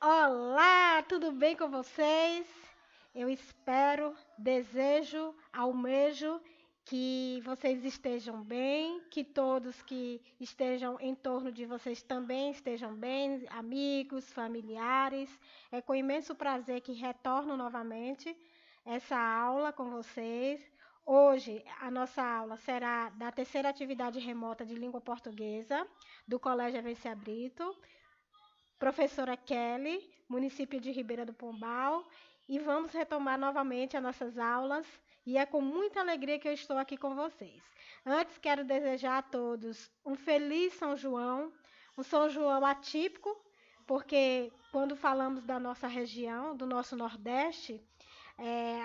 Olá, tudo bem com vocês? Eu espero, desejo, almejo que vocês estejam bem, que todos que estejam em torno de vocês também estejam bem, amigos, familiares. É com imenso prazer que retorno novamente essa aula com vocês. Hoje a nossa aula será da terceira atividade remota de língua portuguesa do Colégio Avencia Brito, professora Kelly, município de Ribeira do Pombal, e vamos retomar novamente as nossas aulas, e é com muita alegria que eu estou aqui com vocês. Antes, quero desejar a todos um feliz São João, um São João atípico, porque quando falamos da nossa região, do nosso Nordeste,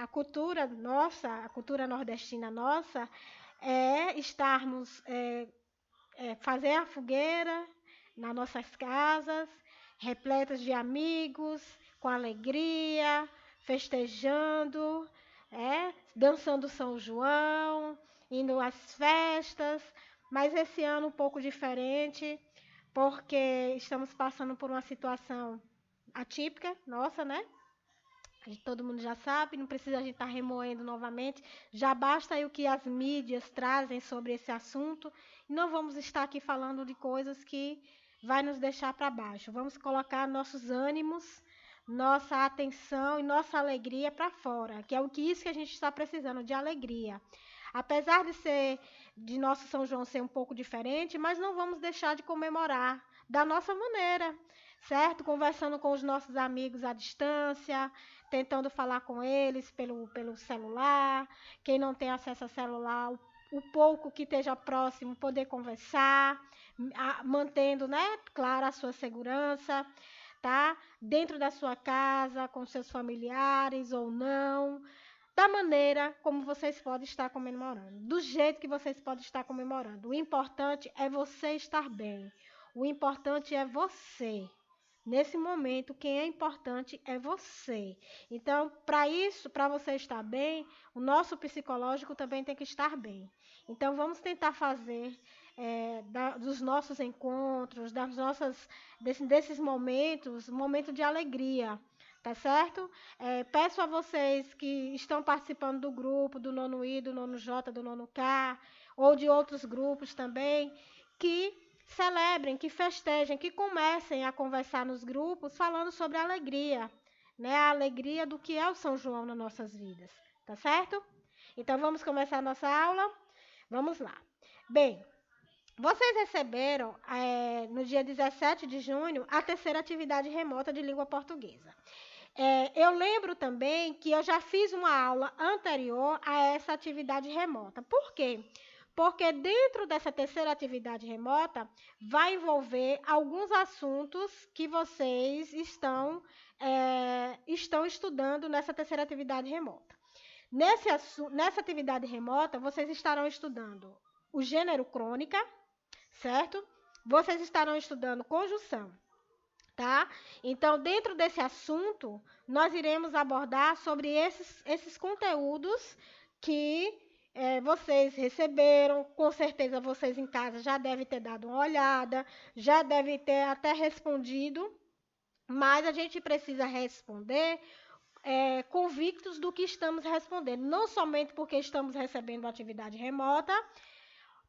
a cultura nossa, a cultura nordestina nossa, é estarmos, fazer a fogueira nas nossas casas, repletas de amigos, com alegria, festejando, dançando São João, indo às festas, mas esse ano um pouco diferente, porque estamos passando por uma situação atípica, nossa, né? Todo mundo já sabe, não precisa a gente estar remoendo novamente. Já basta aí o que as mídias trazem sobre esse assunto. E não vamos estar aqui falando de coisas que vai nos deixar para baixo. Vamos colocar nossos ânimos, nossa atenção e nossa alegria para fora, que é o que isso que a gente está precisando, de alegria. Apesar de nosso São João ser um pouco diferente, mas não vamos deixar de comemorar da nossa maneira, certo? Conversando com os nossos amigos à distância, tentando falar com eles pelo celular. Quem não tem acesso a celular, o pouco que esteja próximo, poder conversar, mantendo, né, claro, a sua segurança, tá? Dentro da sua casa, com seus familiares ou não, da maneira como vocês podem estar comemorando, do jeito que vocês podem estar comemorando. O importante é você estar bem. O importante é você. Nesse momento, quem é importante é você. Então, para isso, para você estar bem, o nosso psicológico também tem que estar bem. Então, vamos tentar fazer dos nossos encontros, desses momentos, momento de alegria, tá certo? Peço a vocês que estão participando do grupo, do nono I, do nono J, do nono K, ou de outros grupos também, que celebrem, que festejem, que comecem a conversar nos grupos falando sobre a alegria, né? A alegria do que é o São João nas nossas vidas, tá certo? Então vamos começar a nossa aula? Vamos lá. Bem, vocês receberam no dia 17 de junho a terceira atividade remota de língua portuguesa. Eu lembro também que eu já fiz uma aula anterior a essa atividade remota. Por quê? Porque dentro dessa terceira atividade remota vai envolver alguns assuntos que vocês estão estudando nessa terceira atividade remota. Nessa atividade remota, vocês estarão estudando o gênero crônica, certo? Vocês estarão estudando conjunção, tá? Então, dentro desse assunto, nós iremos abordar sobre esses conteúdos que vocês receberam. Com certeza, vocês em casa já devem ter dado uma olhada, já devem ter até respondido, mas a gente precisa responder convictos do que estamos respondendo, não somente porque estamos recebendo atividade remota,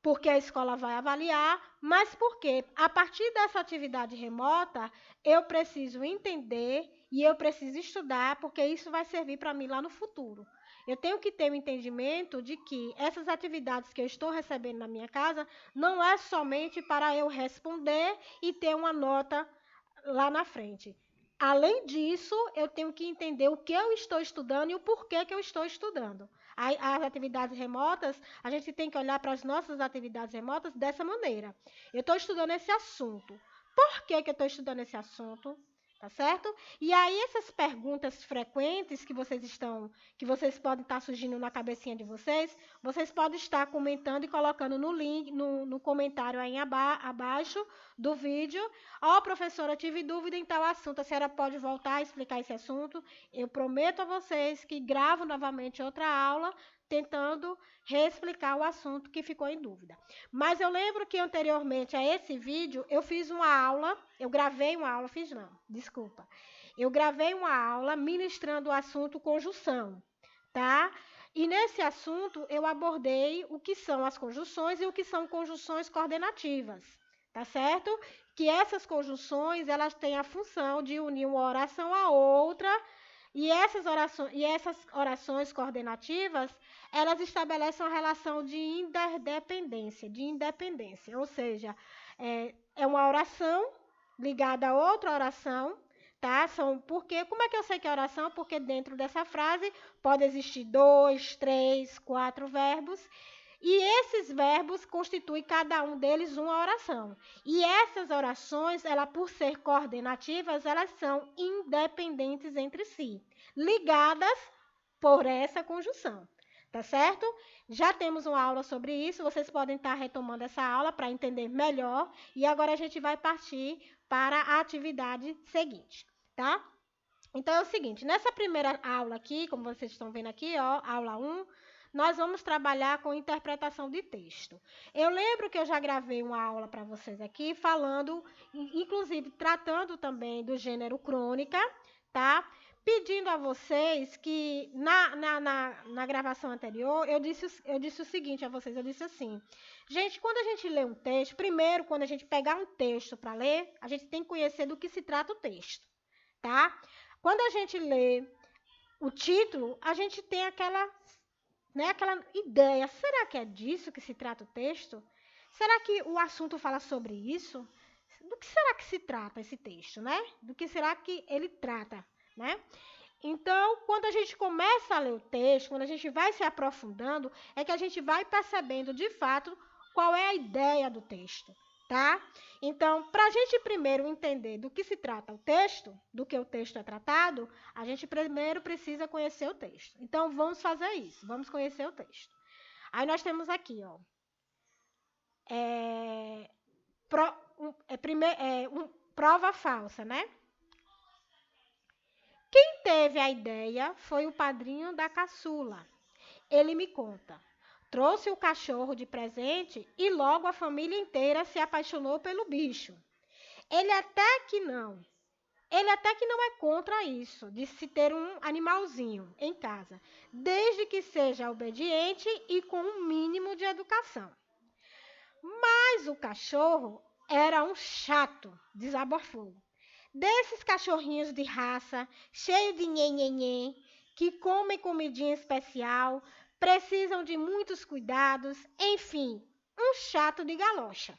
porque a escola vai avaliar, mas porque a partir dessa atividade remota eu preciso entender e eu preciso estudar, porque isso vai servir para mim lá no futuro. Eu tenho que ter o entendimento de que essas atividades que eu estou recebendo na minha casa não é somente para eu responder e ter uma nota lá na frente. Além disso, eu tenho que entender o que eu estou estudando e o porquê que eu estou estudando. As atividades remotas, a gente tem que olhar para as nossas atividades remotas dessa maneira. Eu estou estudando esse assunto. Por que eu estou estudando esse assunto? Tá certo? E aí, essas perguntas frequentes que vocês podem estar surgindo na cabecinha de vocês podem estar comentando e colocando no link, no comentário aí abaixo do vídeo. Ó, professora, tive dúvida em tal assunto, a senhora pode voltar a explicar esse assunto? Eu prometo a vocês que gravo novamente outra aula tentando reexplicar o assunto que ficou em dúvida. Mas eu lembro que anteriormente a esse vídeo, eu fiz uma aula, eu gravei uma aula, fiz não, desculpa. Eu gravei uma aula ministrando o assunto conjunção, tá? E nesse assunto eu abordei o que são as conjunções e o que são conjunções coordenativas, tá certo? Que essas conjunções, elas têm a função de unir uma oração a outra, e essas orações coordenativas, elas estabelecem uma relação de independência, ou seja, é uma oração ligada a outra oração, tá? Como é que eu sei que é oração? Porque dentro dessa frase pode existir 2, 3, 4 verbos, e esses verbos constituem cada um deles uma oração. E essas orações, por ser coordenativas, elas são independentes entre si, ligadas por essa conjunção. Tá certo? Já temos uma aula sobre isso, vocês podem estar retomando essa aula para entender melhor. E agora a gente vai partir para a atividade seguinte, tá? Então é o seguinte, nessa primeira aula aqui, como vocês estão vendo aqui, ó, aula 1, nós vamos trabalhar com interpretação de texto. Eu lembro que eu já gravei uma aula para vocês aqui, falando, inclusive tratando também do gênero crônica, tá? Pedindo a vocês que, na gravação anterior, eu disse o seguinte a vocês, eu disse assim, gente, quando a gente lê um texto, primeiro, quando a gente pegar um texto para ler, a gente tem que conhecer do que se trata o texto, tá? Quando a gente lê o título, a gente tem aquela ideia, será que é disso que se trata o texto? Será que o assunto fala sobre isso? Do que será que se trata esse texto, né? Do que será que ele trata, né? Então, quando a gente começa a ler o texto, quando a gente vai se aprofundando, é que a gente vai percebendo, de fato, qual é a ideia do texto, tá? Então, para a gente primeiro entender do que se trata o texto, do que o texto é tratado, a gente primeiro precisa conhecer o texto. Então, vamos fazer isso, vamos conhecer o texto. Aí nós temos aqui, ó, prova falsa, né? Quem teve a ideia foi o padrinho da caçula. Ele me conta. Trouxe o cachorro de presente e logo a família inteira se apaixonou pelo bicho. Ele até que não. Ele até que não é contra isso, de se ter um animalzinho em casa, desde que seja obediente e com um mínimo de educação. Mas o cachorro era um chato, desabafou. Desses cachorrinhos de raça, cheio de nhenhenhen, que comem comidinha especial, precisam de muitos cuidados, enfim, um chato de galocha.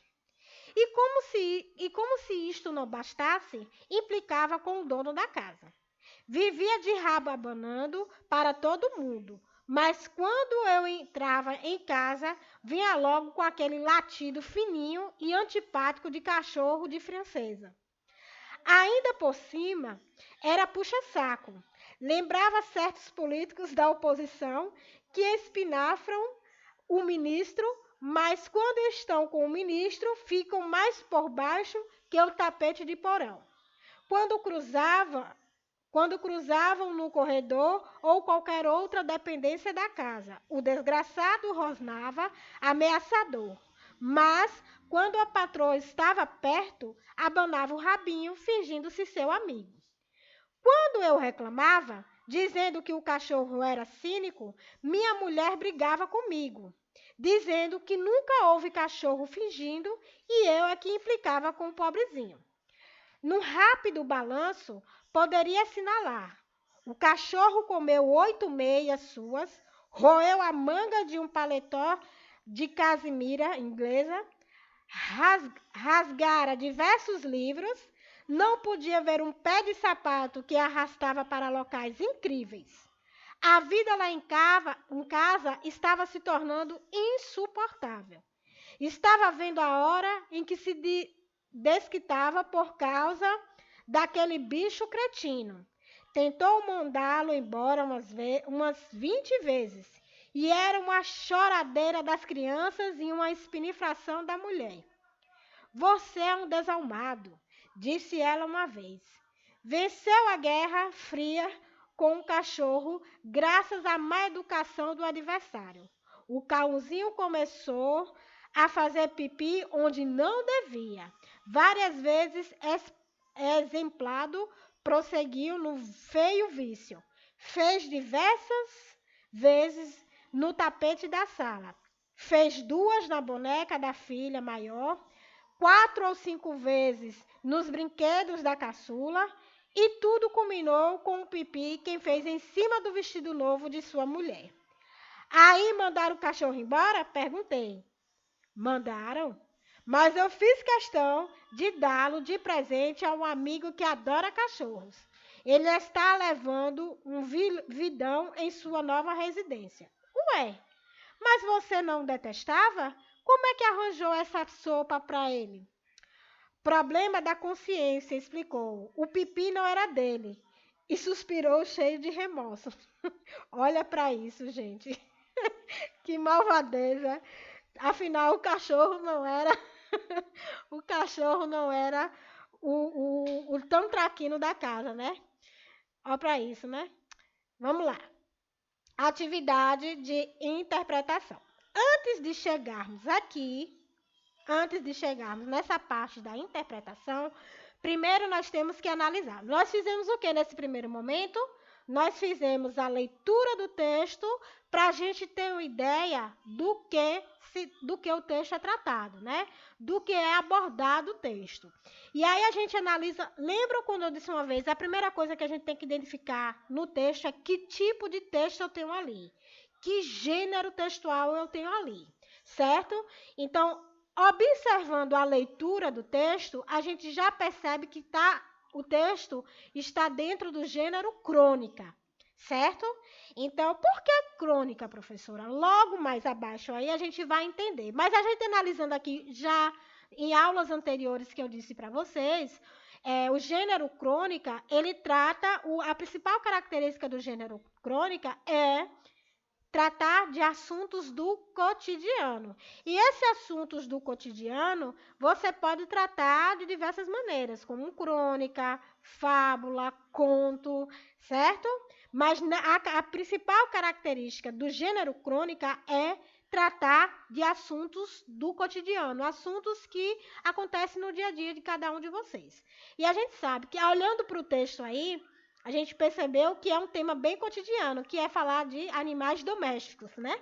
E como se isto não bastasse, implicava com o dono da casa. Vivia de rabo abanando para todo mundo, mas quando eu entrava em casa, vinha logo com aquele latido fininho e antipático de cachorro de francesa. Ainda por cima, era puxa-saco. Lembrava certos políticos da oposição que espinafram o ministro, mas quando estão com o ministro, ficam mais por baixo que o tapete de porão. Quando cruzavam no corredor ou qualquer outra dependência da casa, o desgraçado rosnava ameaçador. Mas, quando a patroa estava perto, abanava o rabinho, fingindo-se seu amigo. Quando eu reclamava, dizendo que o cachorro era cínico, minha mulher brigava comigo, dizendo que nunca houve cachorro fingindo e eu é que implicava com o pobrezinho. Num rápido balanço, poderia assinalar. O cachorro comeu 8 meias suas, roeu a manga de um paletó de casimira inglesa, rasgara diversos livros, não podia ver um pé de sapato que arrastava para locais incríveis. A vida lá em casa estava se tornando insuportável. Estava vendo a hora em que se desquitava por causa daquele bicho cretino. Tentou mandá-lo embora umas 20 vezes. E era uma choradeira das crianças e uma espinifração da mulher. Você é um desalmado, disse ela uma vez. Venceu a Guerra Fria com o cachorro graças à má educação do adversário. O cãozinho começou a fazer pipi onde não devia. Várias vezes exemplado, prosseguiu no feio vício. Fez diversas vezes no tapete da sala. Fez 2 na boneca da filha maior, 4 ou 5 vezes nos brinquedos da caçula, e tudo culminou com o pipi quem fez em cima do vestido novo de sua mulher. Aí mandaram o cachorro embora? Perguntei. Mandaram, mas eu fiz questão de dá-lo de presente a um amigo que adora cachorros. Ele está levando um vidão em sua nova residência. Ué, mas você não detestava? Como é que arranjou essa sopa para ele? Problema da consciência, explicou. O pipi não era dele. E suspirou cheio de remorso. Olha para isso, gente. Que malvadeza. Afinal, o cachorro não era o cachorro não era o tão traquino da casa, né? Olha para isso, né? Vamos lá. Atividade de interpretação. Antes de chegarmos nessa parte da interpretação, primeiro nós temos que analisar. Nós fizemos o que nesse primeiro momento? Nós fizemos a leitura do texto para a gente ter uma ideia do que o texto é tratado, né? Do que é abordado o texto. E aí a gente analisa, lembra quando eu disse uma vez, a primeira coisa que a gente tem que identificar no texto é que tipo de texto eu tenho ali, que gênero textual eu tenho ali, certo? Então, observando a leitura do texto, a gente já percebe que o texto está dentro do gênero crônica, certo? Então, por que crônica, professora? Logo mais abaixo aí a gente vai entender. Mas a gente analisando aqui já em aulas anteriores que eu disse para vocês, o gênero crônica, ele trata, a principal característica do gênero crônica é tratar de assuntos do cotidiano. E esses assuntos do cotidiano, você pode tratar de diversas maneiras, como crônica, fábula, conto, certo? Mas a principal característica do gênero crônica é tratar de assuntos do cotidiano, assuntos que acontecem no dia a dia de cada um de vocês. E a gente sabe que, olhando para o texto aí, a gente percebeu que é um tema bem cotidiano, que é falar de animais domésticos, né?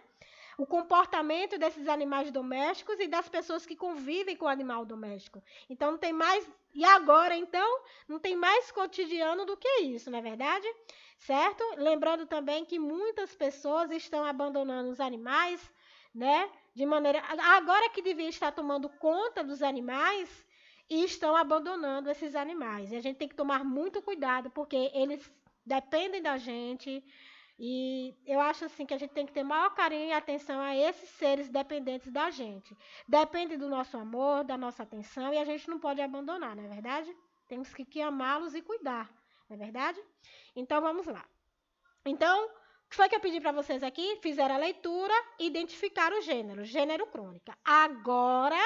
O comportamento desses animais domésticos e das pessoas que convivem com o animal doméstico. Então, não tem mais... E agora, então, não tem mais cotidiano do que isso, não é verdade? Certo? Lembrando também que muitas pessoas estão abandonando os animais, né? De maneira... Agora que devia estar tomando conta dos animais, e estão abandonando esses animais. E a gente tem que tomar muito cuidado, porque eles dependem da gente. E eu acho assim que a gente tem que ter maior carinho e atenção a esses seres dependentes da gente. Depende do nosso amor, da nossa atenção, e a gente não pode abandonar, não é verdade? Temos que amá-los e cuidar, não é verdade? Então, vamos lá. Então, o que foi que eu pedi para vocês aqui? Fizeram a leitura, identificaram o gênero crônica. Agora,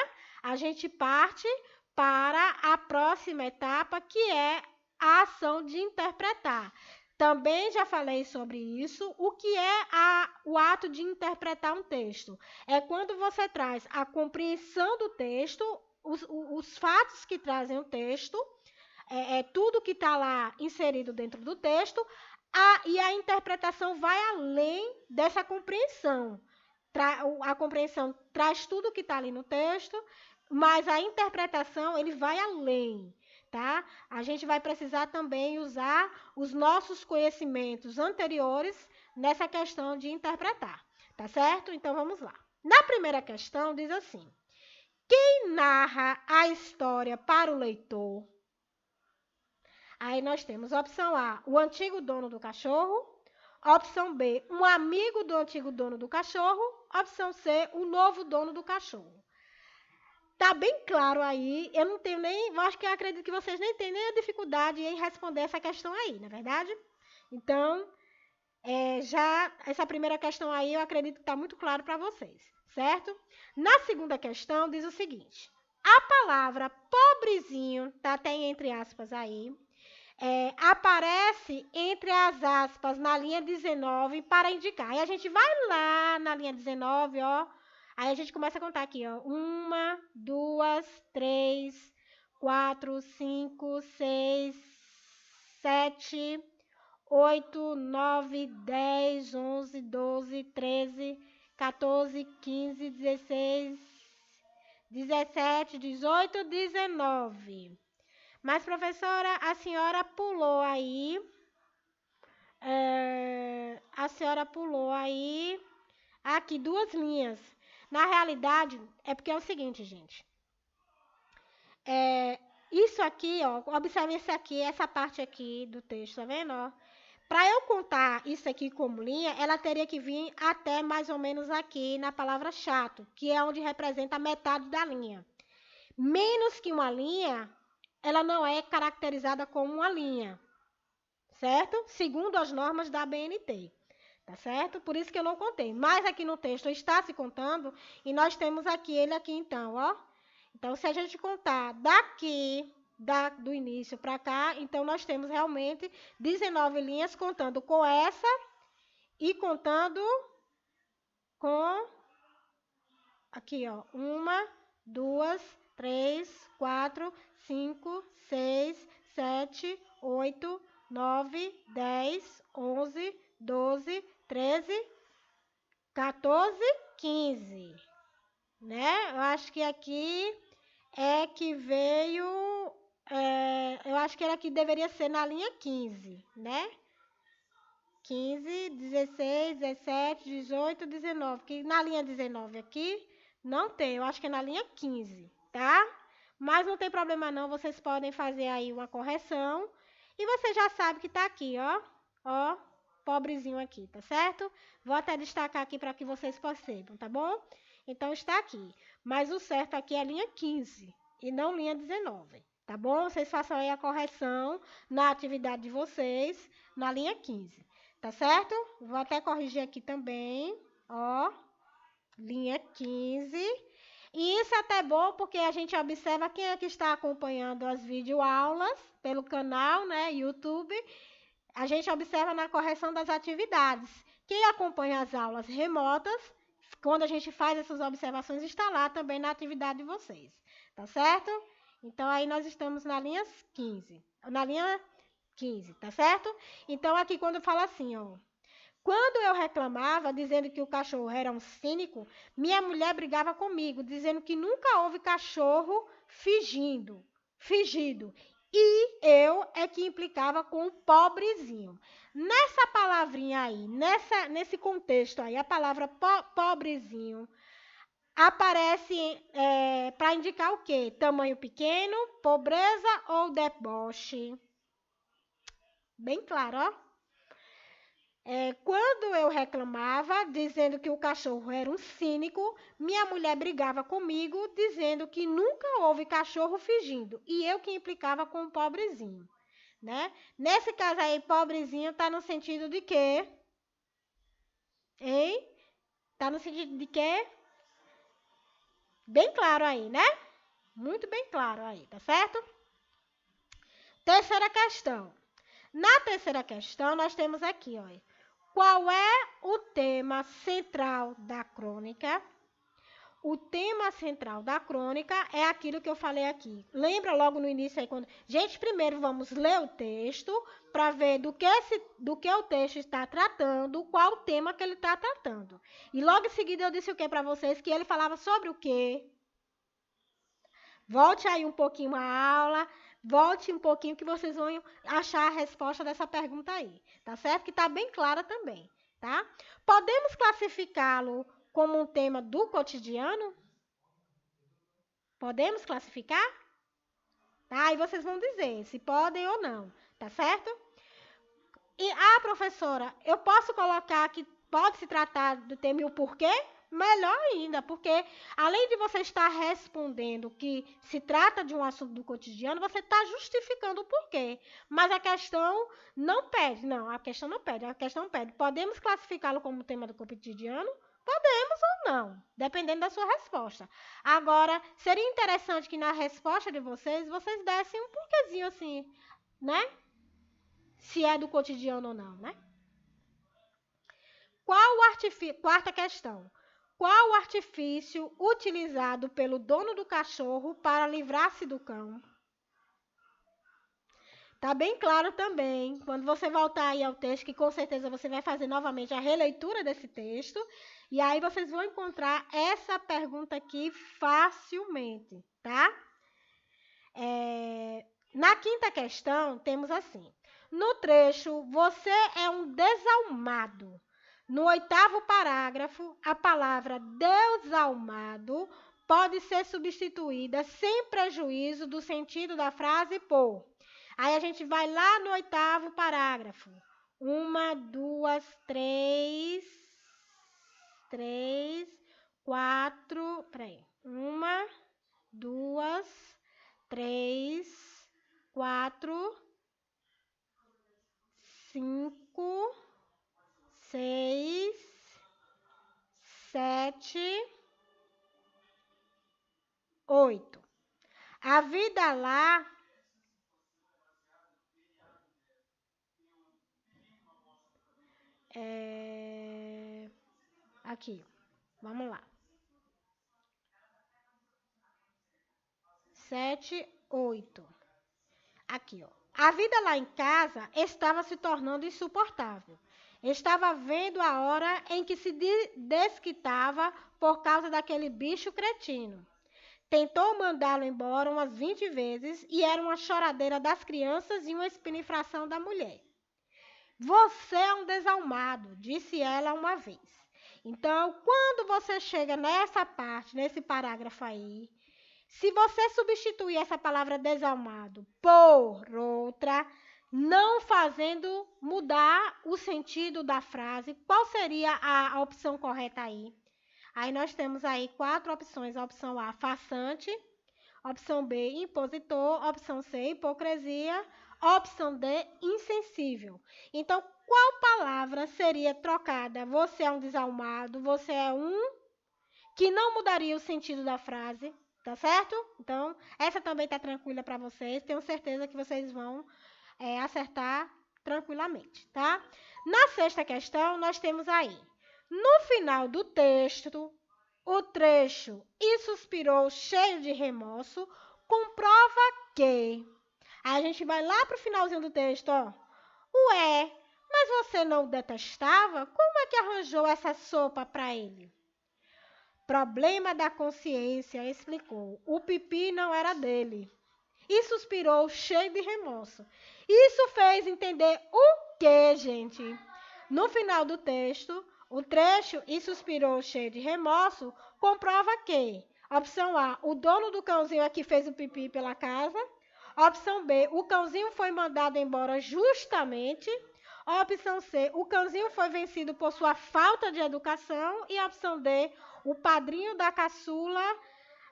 a gente parte para a próxima etapa, que é a ação de interpretar. Também já falei sobre isso. O que é o ato de interpretar um texto? É quando você traz a compreensão do texto, os fatos que trazem o texto, tudo que está lá inserido dentro do texto, e a interpretação vai além dessa compreensão. A compreensão traz tudo que está ali no texto, mas a interpretação, ele vai além, tá? A gente vai precisar também usar os nossos conhecimentos anteriores nessa questão de interpretar, tá certo? Então, vamos lá. Na primeira questão, diz assim: quem narra a história para o leitor? Aí nós temos opção A, o antigo dono do cachorro. Opção B, um amigo do antigo dono do cachorro. Opção C, o novo dono do cachorro. Tá bem claro aí, eu não tenho nem, acho que eu acredito que vocês nem têm nem a dificuldade em responder essa questão aí, não é verdade? Então, já essa primeira questão aí eu acredito que está muito claro para vocês, certo? Na segunda questão diz o seguinte: a palavra pobrezinho, tá até entre aspas aí, aparece entre as aspas na linha 19 para indicar. Aí a gente vai lá na linha 19, ó. Aí a gente começa a contar aqui, ó. 1, 2, 3, 4, 5, 6, 7, 8, 9, 10, 11, 12, 13, 14, 15, 16, 17, 18, 19. Mas, professora, a senhora pulou aí. A senhora pulou aí. Aqui, 2 linhas. Na realidade, é porque é o seguinte, gente. Isso aqui, ó. Observe esse aqui, essa parte aqui do texto, tá vendo, ó? Para eu contar isso aqui como linha, ela teria que vir até mais ou menos aqui na palavra chato, que é onde representa a metade da linha. Menos que uma linha, ela não é caracterizada como uma linha, certo? Segundo as normas da BNT, tá certo? Por isso que eu não contei. Mas aqui no texto está se contando e nós temos aqui ele aqui então, ó. Então, se a gente contar daqui, do início para cá, então nós temos realmente 19 linhas contando com essa e contando com aqui, ó, 1, 2, 3, 4, 5, 6, 7, 8, 9, 10, 11, 12, 13, 14, 15, né? Eu acho que aqui é que veio, eu acho que era que deveria ser na linha 15, né? 15, 16, 17, 18, 19, que na linha 19 aqui não tem, eu acho que é na linha 15, tá? Mas não tem problema não, vocês podem fazer aí uma correção e você já sabe que tá aqui, ó, pobrezinho aqui, tá certo? Vou até destacar aqui para que vocês percebam, tá bom? Então está aqui, mas o certo aqui é a linha 15 e não linha 19, tá bom? Vocês façam aí a correção na atividade de vocês na linha 15. Tá certo? Vou até corrigir aqui também, ó, linha 15. E isso é até bom porque a gente observa quem é que está acompanhando as videoaulas pelo canal, né, YouTube. A gente observa na correção das atividades. Quem acompanha as aulas remotas, quando a gente faz essas observações, está lá também na atividade de vocês. Tá certo? Então, aí nós estamos na linha 15. Na linha 15, tá certo? Então, aqui quando fala assim, ó. Quando eu reclamava, dizendo que o cachorro era um cínico, minha mulher brigava comigo, dizendo que nunca houve cachorro fingido. E eu é que implicava com o pobrezinho. Nessa palavrinha aí, nesse contexto aí, a palavra pobrezinho aparece para indicar o quê? Tamanho pequeno, pobreza ou deboche? Bem claro, ó. Quando eu reclamava, dizendo que o cachorro era um cínico, minha mulher brigava comigo, dizendo que nunca houve cachorro fingindo. E eu que implicava com o pobrezinho, né? Nesse caso aí, pobrezinho tá no sentido de quê? Hein? Tá no sentido de quê? Bem claro aí, né? Muito bem claro aí, tá certo? Terceira questão. Na terceira questão, nós temos aqui, ó. Qual é o tema central da crônica? O tema central da crônica é aquilo que eu falei aqui. Lembra logo no início aí quando... Gente, primeiro vamos ler o texto para ver do que o texto está tratando, qual o tema que ele está tratando. E logo em seguida eu disse o que para vocês? Que ele falava sobre o quê? Volte aí um pouquinho a aula, volte um pouquinho que vocês vão achar a resposta dessa pergunta aí, tá certo? Que está bem clara também, tá? Podemos classificá-lo como um tema do cotidiano? Podemos classificar? Tá? E vocês vão dizer se podem ou não, tá certo? E, professora, eu posso colocar que pode se tratar do tema e o porquê? Melhor ainda, porque além de você estar respondendo que se trata de um assunto do cotidiano, você está justificando o porquê. Mas a questão não pede. Não, a questão não pede. A questão pede. Podemos classificá-lo como tema do cotidiano? Podemos ou não, dependendo da sua resposta. Agora, seria interessante que na resposta de vocês dessem um porquezinho assim, né? se é do cotidiano ou não, né? Quarta questão. Qual o artifício utilizado pelo dono do cachorro para livrar-se do cão? Tá bem claro também, quando você voltar aí ao texto, que com certeza você vai fazer novamente a releitura desse texto, e aí vocês vão encontrar essa pergunta aqui facilmente, tá? Na quinta questão, temos assim: no trecho, você é um desalmado. No oitavo parágrafo, a palavra desalmado pode ser substituída sem prejuízo do sentido da frase por. Aí a gente vai lá no oitavo parágrafo. Uma, duas, três, quatro. Peraí. Uma, duas, três, quatro, cinco, seis, sete, oito. A vida lá. Aqui, vamos lá. 7, 8. Aqui, ó. A vida lá em casa estava se tornando insuportável. Estava vendo a hora em que se desquitava por causa daquele bicho cretino. Tentou mandá-lo embora umas 20 vezes e era uma choradeira das crianças e uma espinifração da mulher. Você é um desalmado, disse ela uma vez. Então, quando você chega nessa parte, nesse parágrafo aí, se você substituir essa palavra desalmado por outra, não fazendo mudar o sentido da frase, qual seria a opção correta aí? Aí nós temos aí 4 opções. A opção A, farsante. Opção B, impositor. Opção C, hipocrisia. Opção D, insensível. Então, qual palavra seria trocada? Você é um desalmado, você é um, que não mudaria o sentido da frase, tá certo? Então, essa também tá tranquila para vocês. Tenho certeza que vocês vão acertar tranquilamente, tá? Na sexta questão, nós temos aí, no final do texto, o trecho "e suspirou cheio de remorso" comprova que. Aí a gente vai lá pro finalzinho do texto, ó. Ué, mas você não o detestava? Como é que arranjou essa sopa para ele? Problema da consciência, explicou. O pipi não era dele. E suspirou cheio de remorso. Isso fez entender o quê, gente? No final do texto, o trecho "e suspirou cheio de remorso" comprova que. Opção A, o dono do cãozinho aqui fez o pipi pela casa. Opção B, o cãozinho foi mandado embora justamente. Opção C, o cãozinho foi vencido por sua falta de educação. E opção D, o padrinho da caçula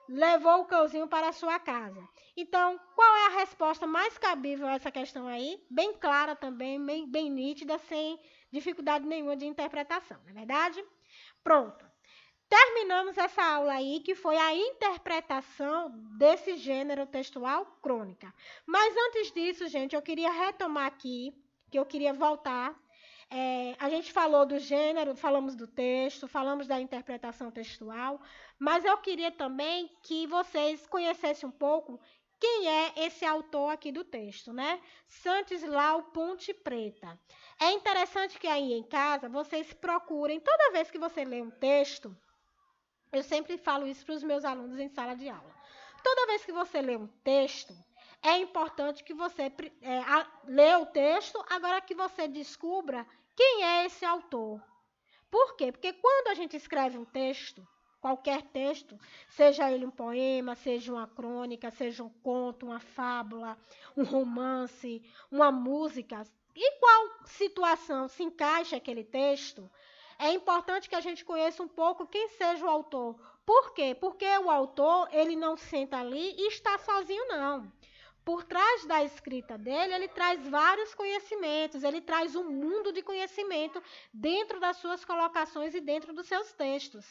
levou o cãozinho para a sua casa. Então, qual é a resposta mais cabível a essa questão aí? Bem clara também, bem nítida, sem dificuldade nenhuma de interpretação, não é verdade? Pronto. Terminamos essa aula aí, que foi a interpretação desse gênero textual crônica. Mas antes disso, gente, eu queria retomar aqui, que eu queria voltar. A gente falou do gênero, falamos do texto, falamos da interpretação textual, mas eu queria também que vocês conhecessem um pouco quem é esse autor aqui do texto, né? Sanctislau Ponte Preta. É interessante que aí em casa vocês procurem, toda vez que você lê um texto, eu sempre falo isso para os meus alunos em sala de aula. Toda vez que você lê um texto, é importante que você lê o texto, agora que você descubra quem é esse autor. Por quê? Porque quando a gente escreve um texto, qualquer texto, seja ele um poema, seja uma crônica, seja um conto, uma fábula, um romance, uma música, em qual situação se encaixa aquele texto, é importante que a gente conheça um pouco quem seja o autor. Por quê? Porque o autor, ele não senta ali e está sozinho, não. Por trás da escrita dele, ele traz vários conhecimentos, ele traz um mundo de conhecimento dentro das suas colocações e dentro dos seus textos.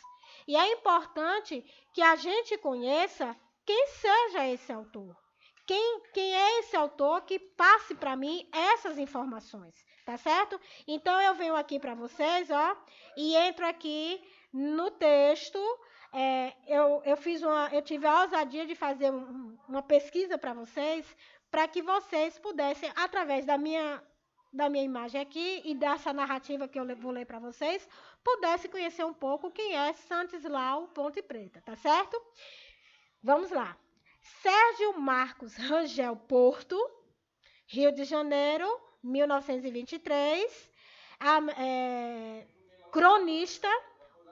E é importante que a gente conheça quem seja esse autor, quem é esse autor que passe para mim essas informações, tá certo? Então eu venho aqui para vocês, ó, e entro aqui no texto. Eu tive a ousadia de fazer uma pesquisa para vocês, para que vocês pudessem, através da minha imagem aqui e dessa narrativa que vou ler para vocês, pudessem conhecer um pouco quem é Santislau Ponte Preta, tá certo? Vamos lá. Sérgio Marcos Rangel Porto, Rio de Janeiro, 1923, cronista,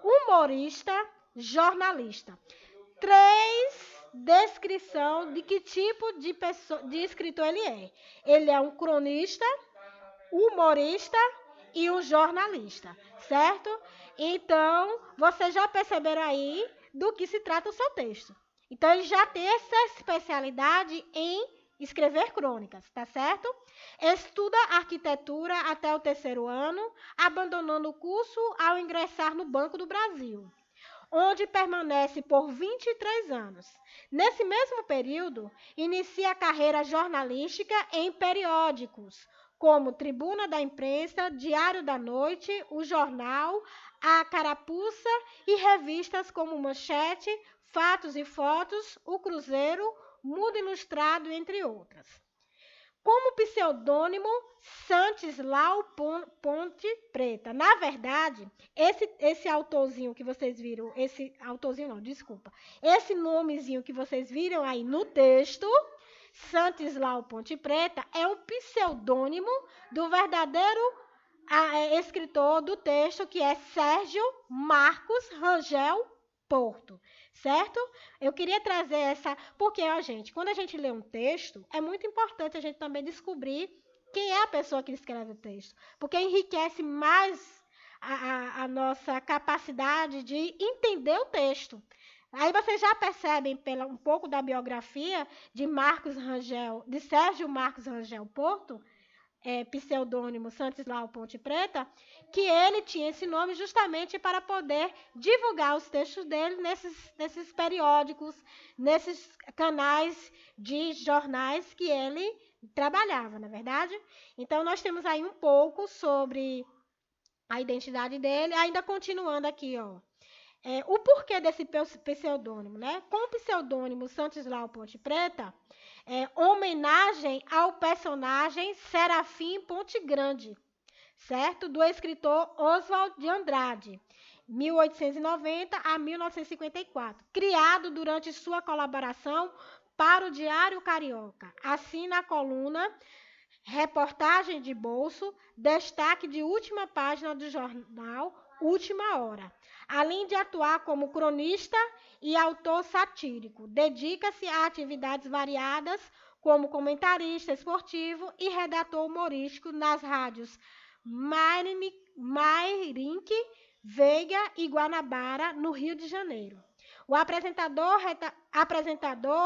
humorista, jornalista. 3 descrição de que tipo de escritor ele é. Ele é um cronista, humorista e um jornalista, certo? Então, vocês já perceberam aí do que se trata o seu texto. Então, ele já tem essa especialidade em escrever crônicas, tá certo? Estuda arquitetura até o 3º ano, abandonando o curso ao ingressar no Banco do Brasil, onde permanece por 23 anos. Nesse mesmo período, inicia a carreira jornalística em periódicos, como Tribuna da Imprensa, Diário da Noite, O Jornal, A Carapuça e revistas como Manchete, Fatos e Fotos, O Cruzeiro, Mundo Ilustrado, entre outras. Como pseudônimo, Santislau Ponte Preta. Na verdade, esse autorzinho que vocês viram, esse autorzinho não, desculpa, esse nomezinho que vocês viram aí no texto, Santislau Ponte Preta, é um pseudônimo do verdadeiro escritor do texto, que é Sérgio Marcos Rangel Porto, certo? Eu queria trazer essa, porque, ó, gente, quando a gente lê um texto, é muito importante a gente também descobrir quem é a pessoa que escreve o texto, porque enriquece mais a nossa capacidade de entender o texto. Aí vocês já percebem, pela um pouco da biografia de Sérgio Marcos Rangel Porto, pseudônimo Santislau Ponte Preta, que ele tinha esse nome justamente para poder divulgar os textos dele nesses periódicos, nesses canais de jornais que ele trabalhava, na é verdade? Então, nós temos aí um pouco sobre a identidade dele, ainda continuando aqui, ó. O porquê desse pseudônimo, né? Com o pseudônimo Santislau Ponte Preta, homenagem ao personagem Serafim Ponte Grande, certo? Do escritor Oswald de Andrade, 1890 a 1954, criado durante sua colaboração para o Diário Carioca. Assina a coluna Reportagem de Bolso, destaque de última página do jornal Última Hora. Além de atuar como cronista e autor satírico, dedica-se a atividades variadas, como comentarista esportivo e redator humorístico nas rádios Mairink, Veiga e Guanabara, no Rio de Janeiro. O apresentador,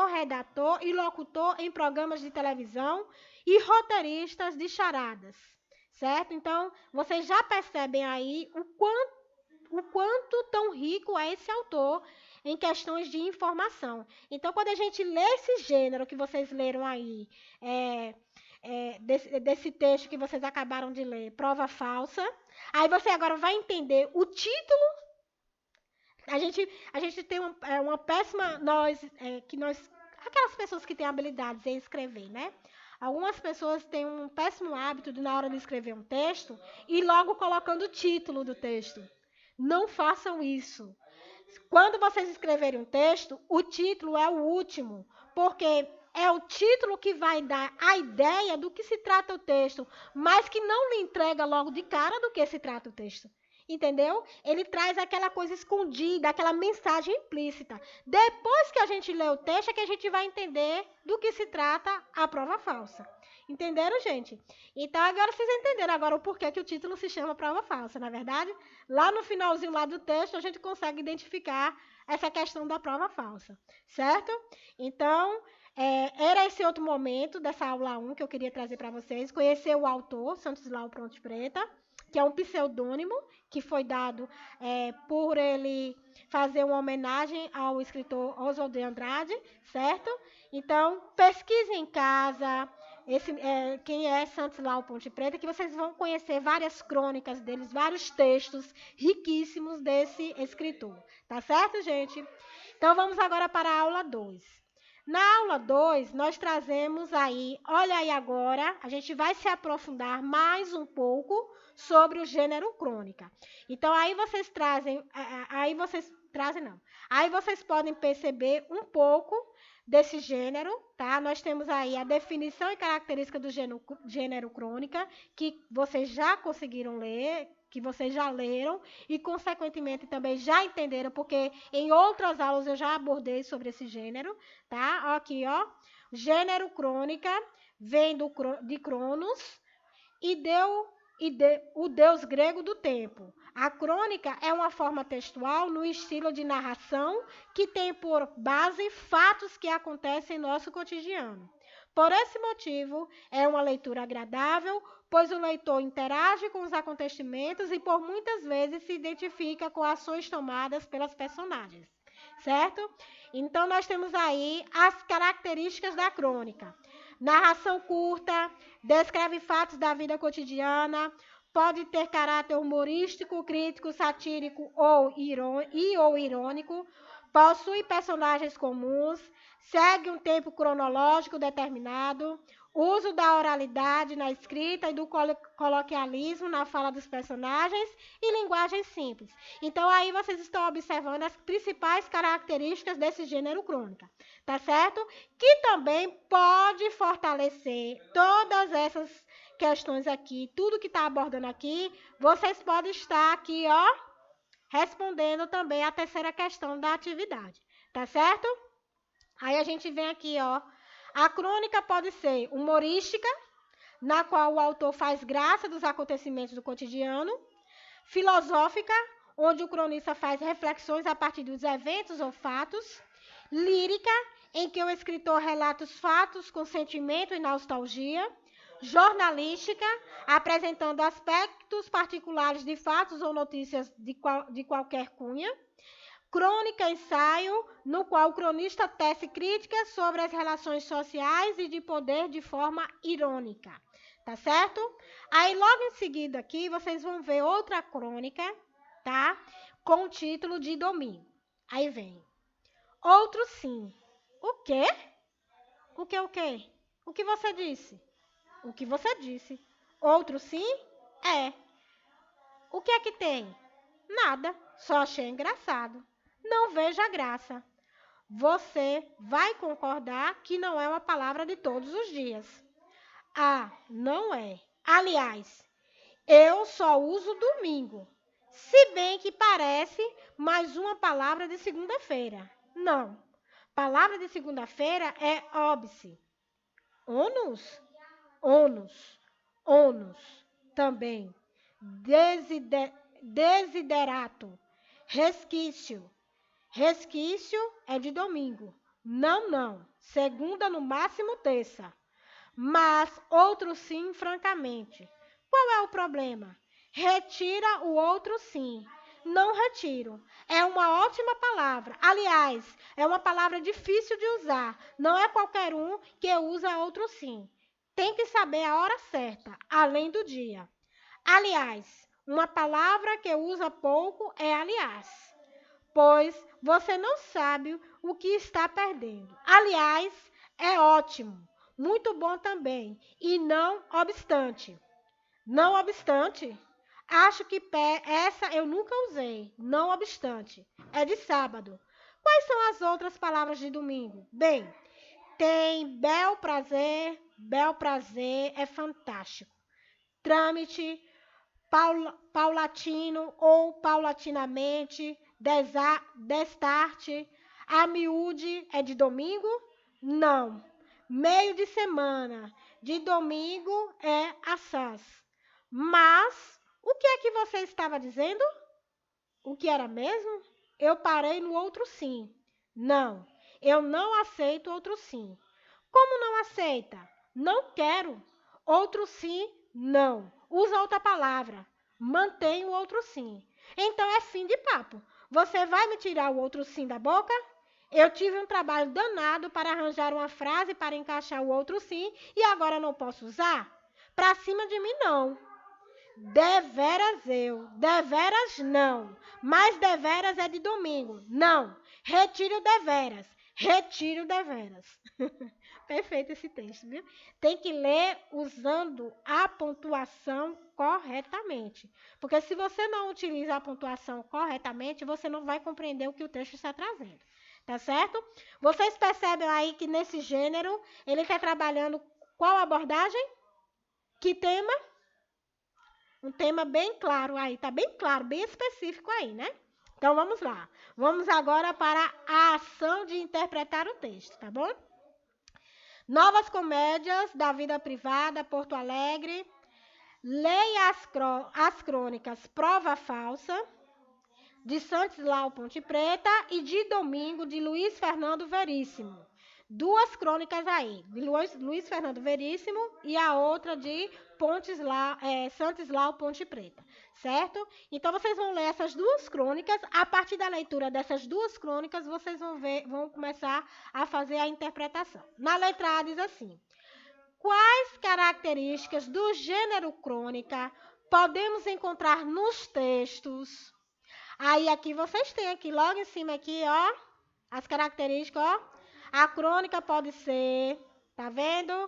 redator e locutor em programas de televisão e roteiristas de charadas, certo? Então, vocês já percebem aí o quanto tão rico é esse autor em questões de informação. Então, quando a gente lê esse gênero que vocês leram aí, desse texto que vocês acabaram de ler, Prova Falsa, aí você agora vai entender o título. A gente tem uma péssima. Aquelas pessoas que têm habilidades em escrever, né? Algumas pessoas têm um péssimo hábito de, na hora de escrever um texto, e logo colocando o título do texto. Não façam isso. Quando vocês escreverem um texto, o título é o último, porque é o título que vai dar a ideia do que se trata o texto, mas que não lhe entrega logo de cara do que se trata o texto. Entendeu? Ele traz aquela coisa escondida, aquela mensagem implícita. Depois que a gente lê o texto, é que a gente vai entender do que se trata a prova falsa. Entenderam, gente? Então, agora vocês entenderam agora o porquê que o título se chama prova falsa, na verdade? Lá no finalzinho lá do texto, a gente consegue identificar essa questão da prova falsa, certo? Então, era esse outro momento dessa aula 1 que eu queria trazer para vocês, conhecer o autor, Santislau Ponte Preta, que é um pseudônimo que foi dado por ele fazer uma homenagem ao escritor Oswald de Andrade, certo? Então, pesquise em casa quem é Santos Ponte Preta, que vocês vão conhecer várias crônicas deles, vários textos riquíssimos desse escritor. Tá certo, gente? Então, vamos agora para a aula 2. Na aula 2, nós trazemos aí, olha aí agora, a gente vai se aprofundar mais um pouco sobre o gênero crônica. Então, aí vocês podem perceber um pouco desse gênero, tá? Nós temos aí a definição e característica do gênero crônica, que vocês já conseguiram ler, que vocês já leram e, consequentemente, também já entenderam, porque em outras aulas eu já abordei sobre esse gênero, tá? Aqui, ó, gênero crônica vem de Cronos o deus grego do tempo. A crônica é uma forma textual no estilo de narração que tem por base fatos que acontecem em nosso cotidiano. Por esse motivo, é uma leitura agradável, pois o leitor interage com os acontecimentos e por muitas vezes se identifica com ações tomadas pelas personagens, certo? Então, nós temos aí as características da crônica. Narração curta, descreve fatos da vida cotidiana, pode ter caráter humorístico, crítico, satírico ou irônico, possui personagens comuns, segue um tempo cronológico determinado, uso da oralidade na escrita e do coloquialismo na fala dos personagens e linguagem simples. Então, aí vocês estão observando as principais características desse gênero crônica, tá certo? Que também pode fortalecer todas essas questões aqui, tudo que está abordando aqui, vocês podem estar aqui, ó, respondendo também a terceira questão da atividade, tá certo? Aí a gente vem aqui, ó, a crônica pode ser humorística, na qual o autor faz graça dos acontecimentos do cotidiano, filosófica, onde o cronista faz reflexões a partir dos eventos ou fatos, lírica, em que o escritor relata os fatos com sentimento e nostalgia, jornalística, apresentando aspectos particulares de fatos ou notícias de qualquer cunha, crônica, ensaio, no qual o cronista tece críticas sobre as relações sociais e de poder de forma irônica, tá certo? Aí, logo em seguida aqui, vocês vão ver outra crônica, tá? Com o título de Domingo. Aí vem. Outro sim. O quê? O quê, o quê? O que você disse? O que você disse. Outro sim? É. O que é que tem? Nada. Só achei engraçado. Não vejo a graça. Você vai concordar que não é uma palavra de todos os dias. Ah, não é. Aliás, eu só uso domingo. Se bem que parece mais uma palavra de segunda-feira. Não. Palavra de segunda-feira é óbice. Ônus? Ônus. Ônus. Também. Desiderato. Resquício. Resquício é de domingo. Não, não. Segunda, no máximo terça. Mas outro sim, francamente. Qual é o problema? Retira o outro sim. Não retiro. É uma ótima palavra. Aliás, é uma palavra difícil de usar. Não é qualquer um que usa outro sim. Tem que saber a hora certa, além do dia. Aliás, uma palavra que usa pouco é aliás, pois você não sabe o que está perdendo. Aliás, é ótimo, muito bom também, e não obstante. Não obstante, acho que essa eu nunca usei. Não obstante, é de sábado. Quais são as outras palavras de domingo? Bem, tem bel prazer é fantástico. Trâmite, paulatino ou paulatinamente, destarte, a miúde é de domingo? Não. Meio de semana, de domingo é assaz. Mas, o que é que você estava dizendo? O que era mesmo? Eu parei no outro sim. Não, eu não aceito outro sim. Como não aceita? Não quero. Outro sim, não. Usa outra palavra. mantém o outro sim. Então é fim de papo. Você vai me tirar o outro sim da boca? Eu tive um trabalho danado para arranjar uma frase para encaixar o outro sim e agora não posso usar? Pra cima de mim, não. Deveras eu, deveras não. Mas deveras é de domingo. Não. Retire o deveras. Retire o deveras. Perfeito esse texto, viu? Tem que ler usando a pontuação corretamente. Porque se você não utiliza a pontuação corretamente, você não vai compreender o que o texto está trazendo. Tá certo? Vocês percebem aí que nesse gênero ele está trabalhando qual abordagem? Que tema? Um tema bem claro aí, tá bem claro, bem específico aí, né? Então vamos lá. Vamos agora para a ação de interpretar o texto, tá bom? Novas comédias da vida privada, Porto Alegre. Leia as crônicas Prova Falsa, de Santislau Ponte Preta, e de Domingo, de Luiz Fernando Veríssimo. Duas crônicas aí, de Luiz Fernando Veríssimo e a outra de Santislau Ponte Preta, certo? Então, vocês vão ler essas duas crônicas. A partir da leitura dessas duas crônicas, vocês vão começar a fazer a interpretação. Na letra A diz assim: quais características do gênero crônica podemos encontrar nos textos? Aí, aqui, vocês têm aqui, logo em cima aqui, ó, as características, ó. A crônica pode ser, tá vendo?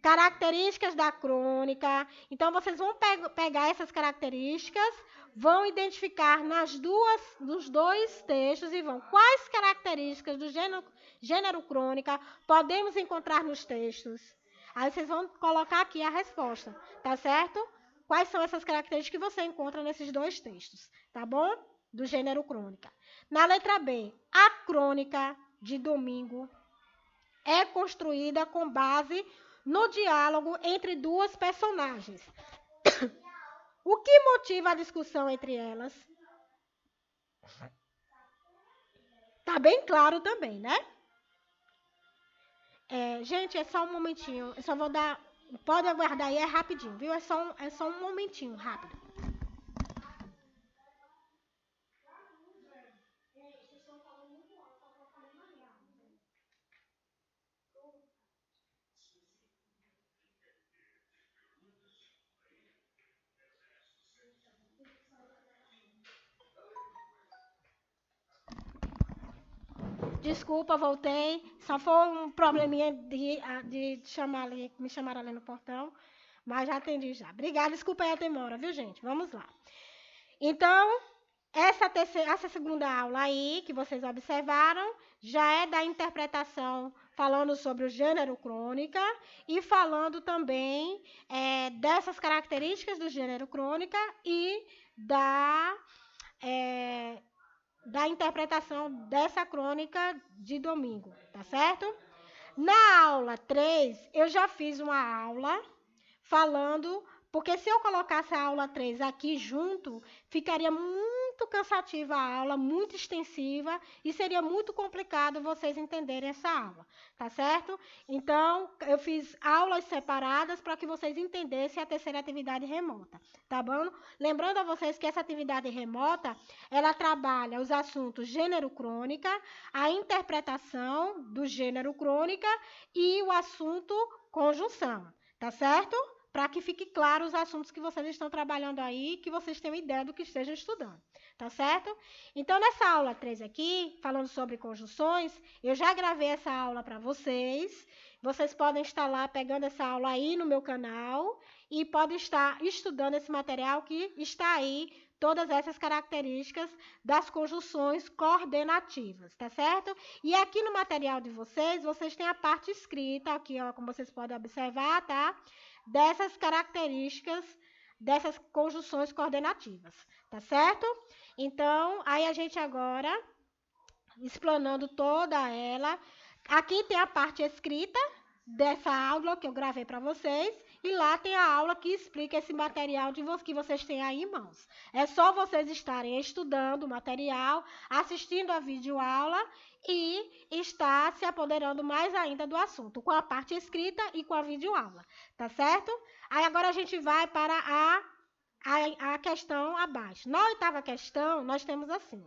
Características da crônica. Então, vocês vão pegar essas características, vão identificar nos dois textos e vão. Quais características do gênero crônica podemos encontrar nos textos? Aí, vocês vão colocar aqui a resposta, tá certo? Quais são essas características que você encontra nesses dois textos, tá bom? Do gênero crônica. Na letra B, a crônica de Domingo é construída com base no diálogo entre duas personagens. O que motiva a discussão entre elas? Tá bem claro também, né? Gente, é só um momentinho. Eu só vou dar. Pode aguardar aí, é rapidinho, viu? É só um momentinho, rápido. Desculpa, voltei. Só foi um probleminha de me chamar ali no portão. Mas já atendi já. Obrigada, desculpa aí a demora, viu, gente? Vamos lá. Então, essa segunda aula aí, que vocês observaram, já é da interpretação, falando sobre o gênero crônica e falando também dessas características do gênero crônica e da interpretação dessa crônica de Domingo, tá certo? Na aula 3, eu já fiz uma aula falando, porque se eu colocasse a aula 3 aqui junto, ficaria muito cansativa a aula, muito extensiva, e seria muito complicado vocês entenderem essa aula, tá certo? Então, eu fiz aulas separadas para que vocês entendessem a terceira atividade remota, tá bom? Lembrando a vocês que essa atividade remota, ela trabalha os assuntos gênero crônica, a interpretação do gênero crônica e o assunto conjunção, tá certo? Para que fique claro os assuntos que vocês estão trabalhando aí, que vocês tenham ideia do que estejam estudando, tá certo? Então, nessa aula 3 aqui, falando sobre conjunções, eu já gravei essa aula para vocês. Vocês podem estar lá pegando essa aula aí no meu canal e podem estar estudando esse material que está aí, todas essas características das conjunções coordenativas, tá certo? E aqui no material de vocês, vocês têm a parte escrita, aqui, ó, como vocês podem observar, tá? Dessas características, dessas conjunções coordenativas, tá certo? Então, aí a gente agora, explanando toda ela, aqui tem a parte escrita dessa aula que eu gravei para vocês, e lá tem a aula que explica esse material que vocês têm aí em mãos. É só vocês estarem estudando o material, assistindo a videoaula e estar se apoderando mais ainda do assunto, com a parte escrita e com a videoaula, tá certo? Aí agora a gente vai para a questão abaixo. Na oitava questão, nós temos assim: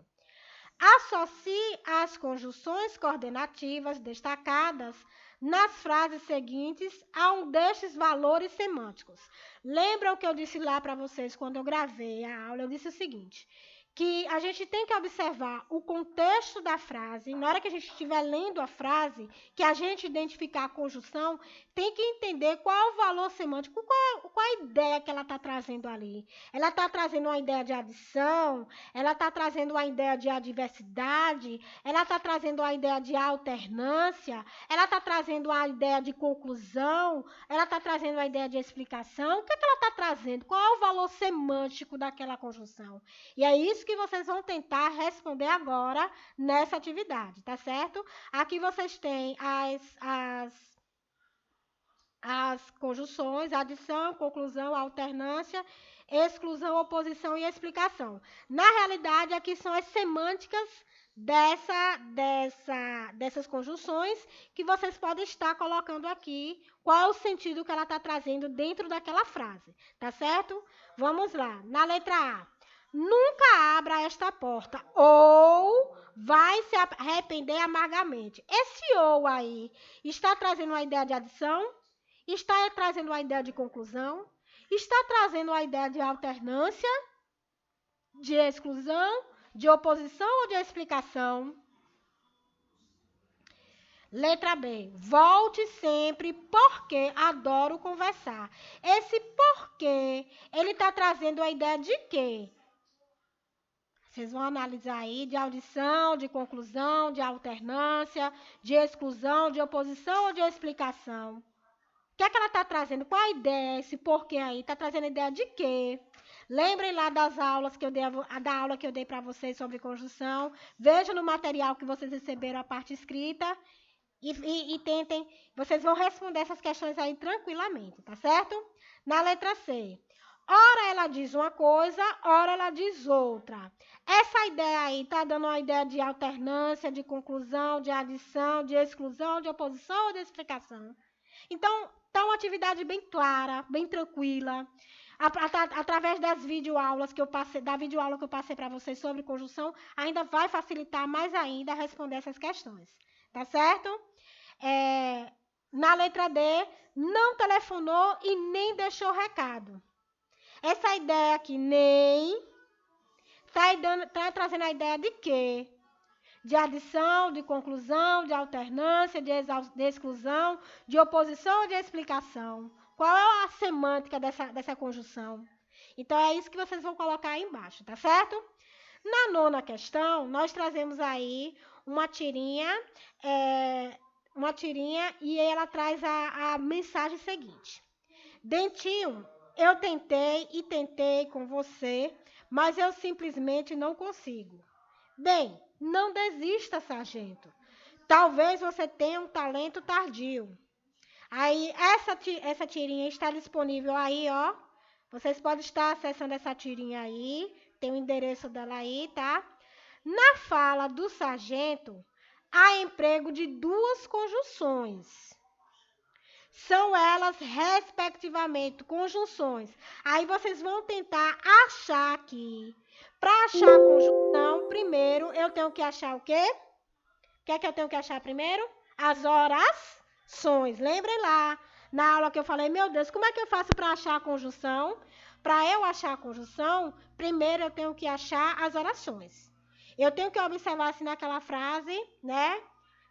associe as conjunções coordenativas destacadas nas frases seguintes a um destes valores semânticos. Lembram que eu disse lá para vocês quando eu gravei a aula? Eu disse o seguinte: que a gente tem que observar o contexto da frase. Na hora que a gente estiver lendo a frase, que a gente identificar a conjunção, tem que entender qual é o valor semântico, qual a ideia que ela está trazendo ali. Ela está trazendo uma ideia de adição, ela está trazendo uma ideia de adversidade, ela está trazendo uma ideia de alternância, ela está trazendo uma ideia de conclusão, ela está trazendo uma ideia de explicação. O que é que ela está trazendo? Qual é o valor semântico daquela conjunção? E é isso que vocês vão tentar responder agora nessa atividade, tá certo? Aqui vocês têm as conjunções, adição, conclusão, alternância, exclusão, oposição e explicação. Na realidade, aqui são as semânticas dessas conjunções que vocês podem estar colocando aqui, qual é o sentido que ela está trazendo dentro daquela frase, tá certo? Vamos lá, na letra A. Nunca abra esta porta, ou vai se arrepender amargamente. Esse ou aí está trazendo uma ideia de adição? Está trazendo uma ideia de conclusão? Está trazendo uma ideia de alternância, de exclusão, de oposição ou de explicação? Letra B. Volte sempre porque adoro conversar. Esse porquê, ele está trazendo a ideia de quê? Vocês vão analisar aí de audição, de conclusão, de alternância, de exclusão, de oposição ou de explicação? O que é que ela está trazendo? Qual a ideia? Esse porquê aí? Está trazendo ideia de quê? Lembrem lá das aulas que eu dei, da aula que eu dei para vocês sobre conjunção. Vejam no material que vocês receberam a parte escrita e tentem. Vocês vão responder essas questões aí tranquilamente, tá certo? Na letra C. Ora ela diz uma coisa, ora ela diz outra. Essa ideia aí está dando uma ideia de alternância, de conclusão, de adição, de exclusão, de oposição ou de explicação? Então, tá uma atividade bem clara, bem tranquila. Através das videoaulas que eu passei, da videoaula que eu passei para vocês sobre conjunção, ainda vai facilitar mais ainda responder essas questões. Tá certo? Na letra D, não telefonou e nem deixou recado. Essa ideia aqui, nem, tá trazendo a ideia de quê? De adição, de conclusão, de alternância, de exclusão, de oposição ou de explicação. Qual é a semântica dessa conjunção? Então, é isso que vocês vão colocar aí embaixo, tá certo? Na nona questão, nós trazemos aí uma tirinha e ela traz a mensagem seguinte. Dentinho, eu tentei e tentei com você, mas eu simplesmente não consigo. Bem, não desista, sargento. Talvez você tenha um talento tardio. Aí, essa tirinha está disponível aí, ó. Vocês podem estar acessando essa tirinha aí. Tem o endereço dela aí, tá? Na fala do sargento, há emprego de duas conjunções. São elas, respectivamente, conjunções. Aí vocês vão tentar achar aqui. Para achar a conjunção, primeiro eu tenho que achar o quê? O que é que eu tenho que achar primeiro? As orações. Lembrem lá, na aula que eu falei, meu Deus, como é que eu faço para achar a conjunção? Para eu achar a conjunção, primeiro eu tenho que achar as orações. Eu tenho que observar assim naquela frase, né?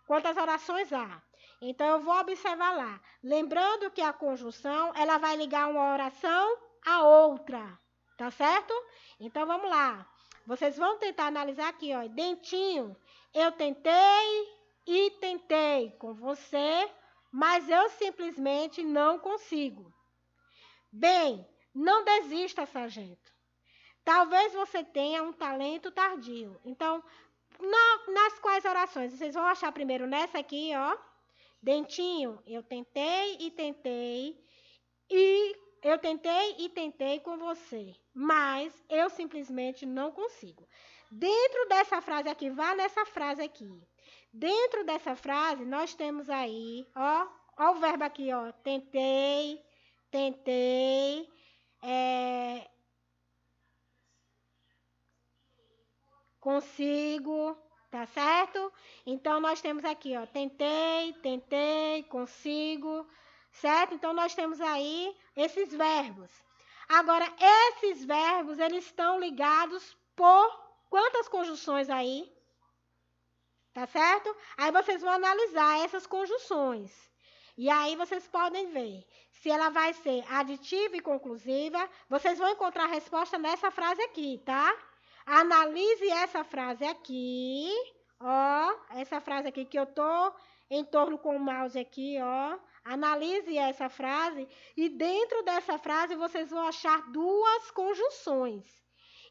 Quantas orações há. Então, eu vou observar lá. Lembrando que a conjunção, ela vai ligar uma oração à outra. Tá certo? Então, vamos lá. Vocês vão tentar analisar aqui, ó. Dentinho, eu tentei e tentei com você, mas eu simplesmente não consigo. Bem, não desista, sargento. Talvez você tenha um talento tardio. Então, nas quais orações? Vocês vão achar primeiro nessa aqui, ó. Dentinho, eu tentei e tentei com você, mas eu simplesmente não consigo. Dentro dessa frase aqui, vá nessa frase aqui. Dentro dessa frase, nós temos aí, ó o verbo aqui, ó, tentei, consigo, tá certo? Então, nós temos aqui, ó, tentei, consigo, certo? Então, nós temos aí esses verbos. Agora, esses verbos, eles estão ligados por quantas conjunções aí? Tá certo? Aí vocês vão analisar essas conjunções. E aí vocês podem ver se ela vai ser aditiva e conclusiva. Vocês vão encontrar a resposta nessa frase aqui, tá? Analise essa frase aqui, ó. Essa frase aqui que eu tô em torno com o mouse aqui, ó. Analise essa frase e dentro dessa frase vocês vão achar duas conjunções.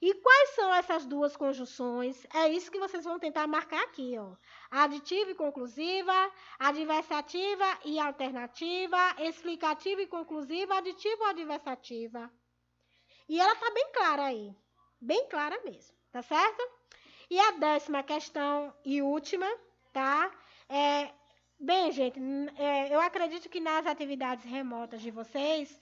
E quais são essas duas conjunções? É isso que vocês vão tentar marcar aqui, ó. Aditiva e conclusiva, adversativa e alternativa, explicativa e conclusiva, aditiva ou adversativa. E ela tá bem clara aí. Bem clara mesmo, tá certo? E a 10ª questão e última, tá? Bem, gente, eu acredito que nas atividades remotas de vocês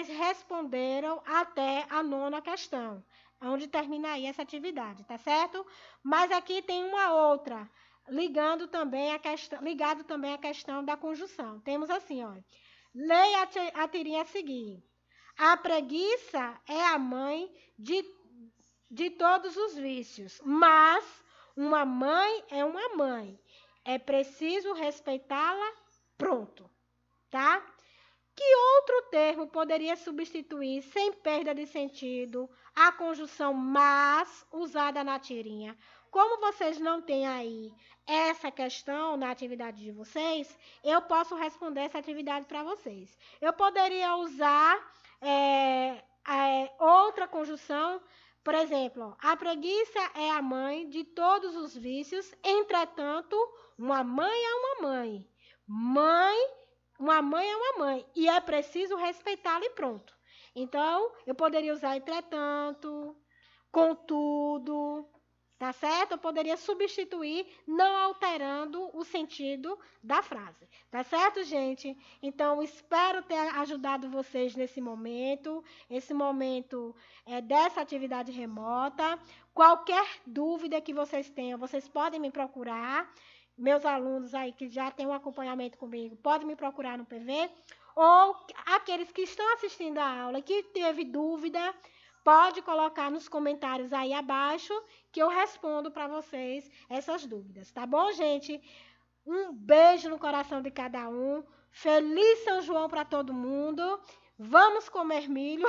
responderam até a 9ª questão, onde termina aí essa atividade, tá certo? Mas aqui tem uma outra, ligado também à questão da conjunção. Temos assim, ó. Leia a tirinha a seguir. A preguiça é a mãe de todos os vícios, mas uma mãe é uma mãe. É preciso respeitá-la, pronto, tá? Que outro termo poderia substituir, sem perda de sentido, a conjunção mas usada na tirinha? Como vocês não têm aí essa questão na atividade de vocês, eu posso responder essa atividade para vocês. Eu poderia usar outra conjunção, por exemplo, a preguiça é a mãe de todos os vícios, entretanto, uma mãe é uma mãe. Uma mãe é uma mãe e é preciso respeitá-la e pronto. Então, eu poderia usar entretanto, contudo, tá certo? Eu poderia substituir, não alterando o sentido da frase. Tá certo, gente? Então, espero ter ajudado vocês nesse momento. Esse momento dessa atividade remota. Qualquer dúvida que vocês tenham, vocês podem me procurar. Meus alunos aí que já têm um acompanhamento comigo, podem me procurar no PV, ou aqueles que estão assistindo a aula e que teve dúvida, pode colocar nos comentários aí abaixo que eu respondo para vocês essas dúvidas, tá bom, gente? Um beijo no coração de cada um, feliz São João para todo mundo, vamos comer milho,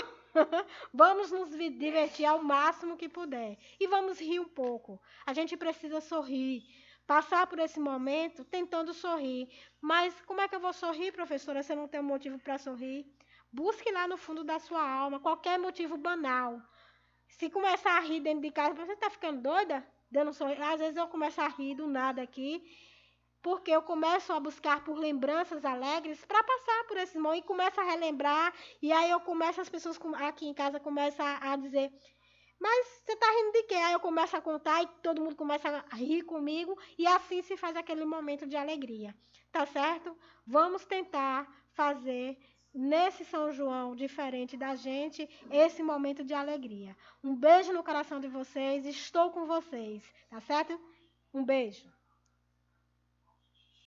vamos nos divertir ao máximo que puder e vamos rir um pouco, a gente precisa sorrir, passar por esse momento tentando sorrir. Mas como é que eu vou sorrir, professora, se eu não tenho motivo para sorrir? Busque lá no fundo da sua alma qualquer motivo banal. Se começar a rir dentro de casa, você está ficando doida? Dando sorriso. Às vezes eu começo a rir do nada aqui, porque eu começo a buscar por lembranças alegres para passar por esse momento e começo a relembrar. E aí as pessoas aqui em casa começam a dizer... Mas você tá rindo de quê? Aí eu começo a contar e todo mundo começa a rir comigo e assim se faz aquele momento de alegria, tá certo? Vamos tentar fazer nesse São João diferente da gente esse momento de alegria. Um beijo no coração de vocês, estou com vocês, tá certo? Um beijo.